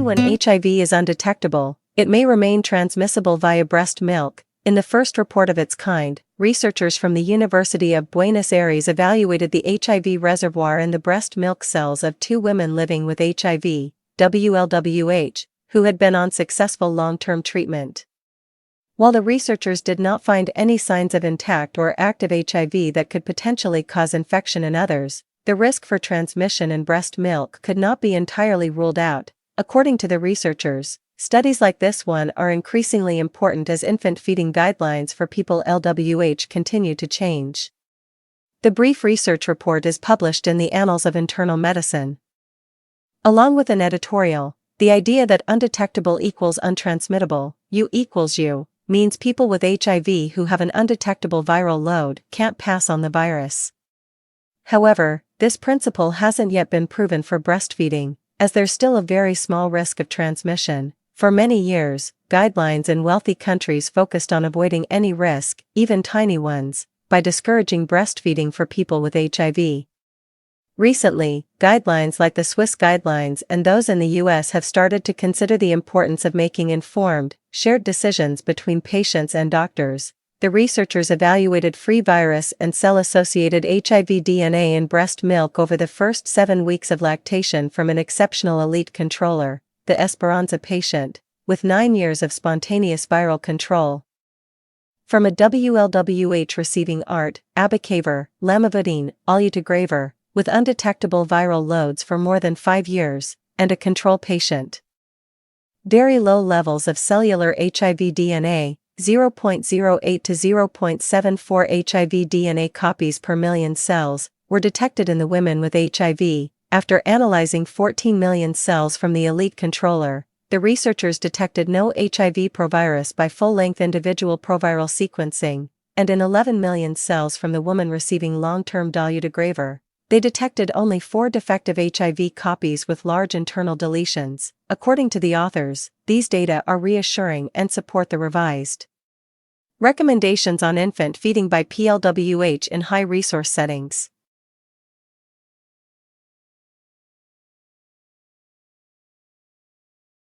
when HIV is undetectable, it may remain transmissible via breast milk. In the first report of its kind, researchers from the University of Buenos Aires evaluated the HIV reservoir in the breast milk cells of 2 women living with HIV, WLWH, who had been on successful long-term treatment. While the researchers did not find any signs of intact or active HIV that could potentially cause infection in others, the risk for transmission in breast milk could not be entirely ruled out. According to the researchers, studies like this one are increasingly important as infant feeding guidelines for people LWH continue to change. The brief research report is published in the Annals of Internal Medicine. Along with an editorial, the idea that undetectable equals untransmittable, U equals U, means people with HIV who have an undetectable viral load can't pass on the virus. However, this principle hasn't yet been proven for breastfeeding, as there's still a very small risk of transmission. For many years, guidelines in wealthy countries focused on avoiding any risk, even tiny ones, by discouraging breastfeeding for people with HIV. Recently, guidelines like the Swiss guidelines and those in the US have started to consider the importance of making informed, shared decisions between patients and doctors. The researchers evaluated free virus and cell-associated HIV DNA in breast milk over the first 7 weeks of lactation from an exceptional elite controller, the Esperanza patient, with 9 years of spontaneous viral control. From a WLWH receiving ART, abacavir, lamivudine, dolutegravir, with undetectable viral loads for more than 5 years, and a control patient. Very low levels of cellular HIV DNA, 0.08 to 0.74 HIV DNA copies per million cells, were detected in the women with HIV. After analyzing 14 million cells from the elite controller, the researchers detected no HIV provirus by full-length individual proviral sequencing, and in 11 million cells from the woman receiving long-term dolutegravir, they detected only 4 defective HIV copies with large internal deletions. According to the authors, these data are reassuring and support the revised recommendations on infant feeding by PLWH in high-resource settings.